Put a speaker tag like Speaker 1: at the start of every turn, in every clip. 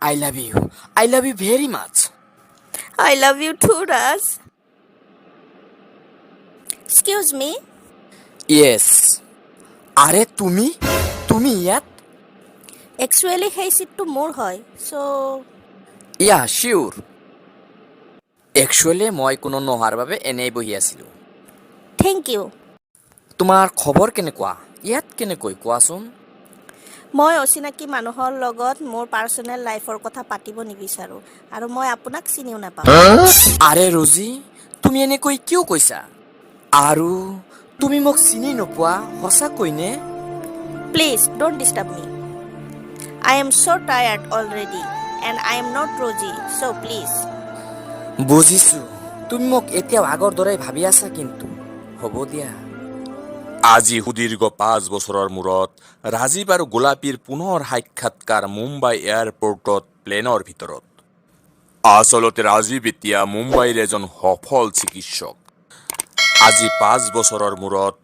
Speaker 1: I love you. I love you very much.
Speaker 2: I love you too, Raj. Excuse me?
Speaker 1: Yes. আরে তুমি ইয়াত?
Speaker 2: Actually, সেই চিটটো মোৰ হয়, so
Speaker 1: ইয়া শিওৰ। একচুৱেলি মই কোনো নহাৰ বাবে এনেই বহি আছিলোঁ।
Speaker 2: thank you.
Speaker 1: তোমাৰ খবৰ কেনেকুৱা? ইয়াত কেনেকৈ কোৱাচোন?
Speaker 2: মই অচিনাকি মানুহৰ লগত মোৰ পাৰ্চনেল লাইফৰ কথা পাতিব নিবিচাৰোঁ আৰু মই আপোনাক চিনিও নাপাওঁ।
Speaker 1: আৰে ৰজি, তুমি এনেকৈ কিয় কৈছা? আৰু তুমি মোক চিনি নোপোৱা সঁচাকৈনে?
Speaker 2: Please don't disturb me. I am so tired already and I am not Roji, so please.
Speaker 1: বুজিছোঁ, তুমি মোক এতিয়াও আগৰ দৰে ভাবি আছা কিন্তু। হ'ব দিয়া।
Speaker 3: আজি সুদীৰ্ঘ 5 বছৰৰ মূৰত ৰাজীৱ আৰু গোলাপীৰ পুনৰ সাক্ষাৎকাৰ মুম্বাই এয়াৰপৰ্টত প্লেনৰ ভিতৰত। আচলতে ৰাজীৱ এতিয়া মুম্বাইৰ এজন সফল চিকিৎসক। আজি 5 বছৰৰ মূৰত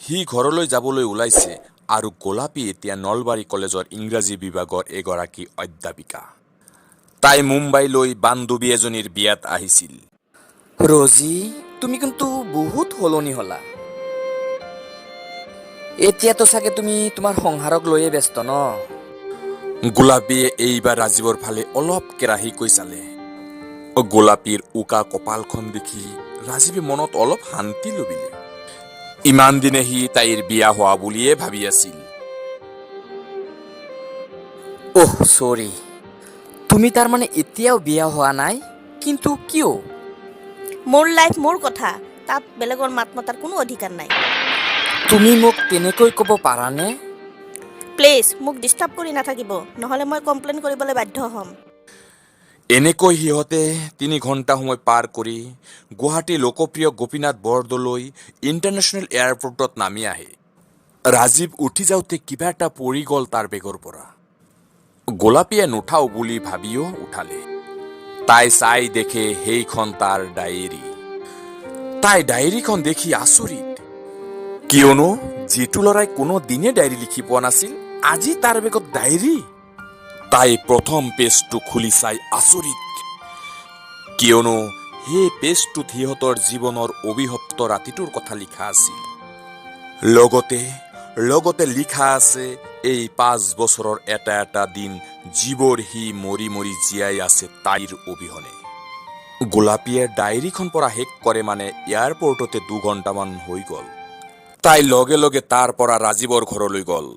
Speaker 3: সি ঘৰলৈ যাবলৈ ওলাইছে আৰু গোলাপী এতিয়া নলবাৰী কলেজৰ ইংৰাজী বিভাগৰ এগৰাকী অধ্যাপিকা। তাই মুম্বাইলৈ বান্ধৱী এজনীৰ বিয়াত আহিছিল।
Speaker 1: ৰজি, তুমি কিন্তু বহুত সলনি হ'লা। এতিয়াতো চাগে তুমি তোমাৰ সংসাৰক লৈয়ে ব্যস্ত ন?
Speaker 3: গোলাপীয়ে এইবাৰ ৰাজীৱৰ ফালে অলপ কেৰাহীকৈ চালে। গোলাপীৰ উকা কপালখন দেখি ৰাজীৱে মনত অলপ শান্তি লভিলে। ইমান দিনে সি তাইৰ বিয়া হোৱা বুলিয়ে ভাবি আছিল।
Speaker 1: অহ চৰি, তুমি তাৰমানে এতিয়াও বিয়া হোৱা নাই? কিন্তু কিয়?
Speaker 2: মোৰ লাইফ মোৰ কথা, তাত বেলেগৰ মাত মতাৰ কোনো অধিকাৰ নাই।
Speaker 1: তুমি মোক তেনেকৈ ক'ব পাৰানে?
Speaker 2: প্লিজ মোক ডিষ্টাৰ্ব কৰি নাথাকিব, নহ'লে মই কমপ্লেইন কৰিবলৈ বাধ্য হ'ম।
Speaker 3: এনেকৈ সিহঁতে 3 ঘণ্টা সময় পাৰ কৰি গুৱাহাটীৰ লোকপ্ৰিয় গোপীনাথ বৰদলৈ ইণ্টাৰনেশ্যনেল এয়াৰপৰ্টত নামি আহে। ৰাজীৱ উঠি যাওঁতে কিবা এটা পৰি গ'ল তাৰ বেগৰ পৰা। গোলাপীয়ে নুঠাও বুলি ভাবিও উঠালে। তাই চাই দেখে সেইখন তাৰ ডায়েৰী। তাই ডায়েৰীখন দেখি আচৰিত, কিয়নো যিটো ল'ৰাই কোনো দিনে ডায়েৰী লিখি পোৱা নাছিল, আজি তাৰ বেগত ডায়েৰী। তাই প্ৰথম পেজটো খুলি চাই আচৰিত, কিয়নো সেই পেজটোত সিহঁতৰ জীৱনৰ অবিভক্ত ৰাতিটোৰ কথা লিখা আছিল। লগতে লিখা আছে এই 5 বছৰৰ এটা এটা দিন জীৱৰ সি মৰি মৰি জীয়াই আছে তাইৰ অবিহনে। গোলাপীয়ে ডায়েৰীখন পঢ়া শেষ কৰে মানে এয়াৰপৰ্টতে 2 ঘণ্টামান হৈ গ'ল। তাই লগে লগে তাৰ পৰা ৰাজীৱৰ ঘৰলৈ গ'ল।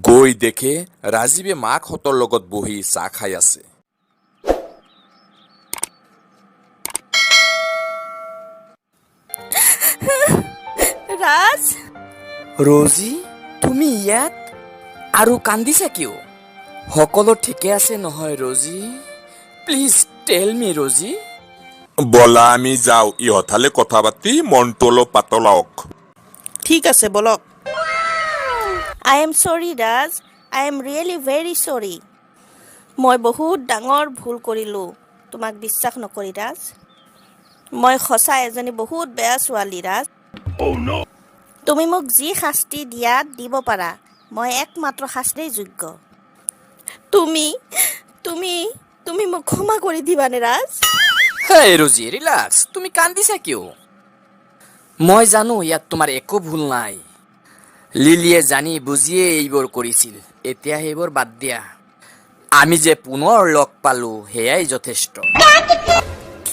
Speaker 3: গৈ দেখে ৰাজীৱে মাকহঁতৰ লগত বহি চাহ খাই আছে।
Speaker 2: ৰাজ,
Speaker 1: ৰজি, তুমি ইয়াত? আৰু কান্দিছা কিয়? সকলো ঠিকে আছে নহয় ৰজি? Please tell me ৰজি।
Speaker 3: বলা আমি যাওঁ, ইহঁতালে কথা পাতি মনটো অলপ পাতলাওক।
Speaker 4: ঠিক আছে বলক।
Speaker 2: I am sorry Raj, I am really very sorry. মই বহুত ডাঙৰ ভুল কৰিলোঁ তোমাক বিশ্বাস নকৰি ৰাজ। মই সঁচা এজনী বহুত বেয়া ছোৱালী ৰাজ। তুমি মোক যি শাস্তি দিয়া দিব পাৰা, মই একমাত্ৰ শাস্তিৰ যোগ্য। তুমি মোক ক্ষমা কৰি দিবানে ৰাজ?
Speaker 1: হেই ৰজি, ৰিলাক্স। তুমি কান্দিছা কিয়? মই জানো ইয়াত তোমাৰ একো ভুল নাই। লিলিয়ে জানি বুজিয়ে এইবোৰ কৰিছিল। এতিয়া সেইবোৰ বাদ দিয়া। আমি যে পুনৰ লগ পালো সেয়াই যথেষ্ট।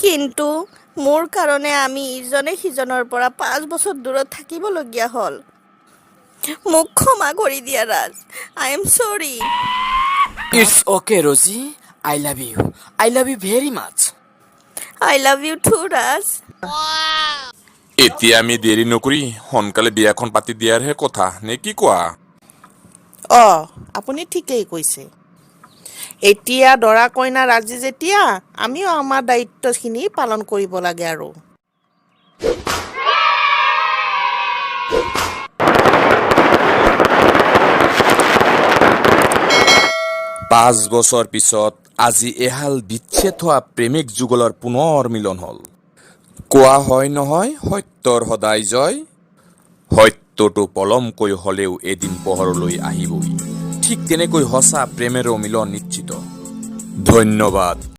Speaker 2: কিন্তু মোৰ কাৰণে আমি ইজনে সিজনৰ পৰা 5 বছৰ দূৰত থাকিবলগীয়া হ'ল। মোক ক্ষমা কৰি দিয়া Raj. I am sorry.
Speaker 1: It's okay Roji, I love you. I love you very much.
Speaker 2: I love you too Raj.
Speaker 3: এতিয়া আমি দেৰি নকৰি সোনকালে বিয়াখন পাতি দিয়াৰহে কথা, নে কি কোৱা?
Speaker 4: আপুনি ঠিকেই কৈছে। এতিয়া দৰা কইনা ৰাজি যেতিয়া, আমিও আমাৰ দায়িত্বখিনি পালন কৰিব লাগে আৰু।
Speaker 3: 5 বছৰ পিছত আজি এহাল বিচ্ছেদ হোৱা প্ৰেমিক যুগলৰ পুনৰ মিলন হ'ল। কোৱা হয় নহয়, সত্যৰ সদায় জয়। সত্যটো পলমকৈ হ'লেও এদিন পোহৰলৈ আহিবই। ঠিক তেনেকৈ সঁচা প্ৰেমেৰো মিলন নিশ্চিত। ধন্যবাদ।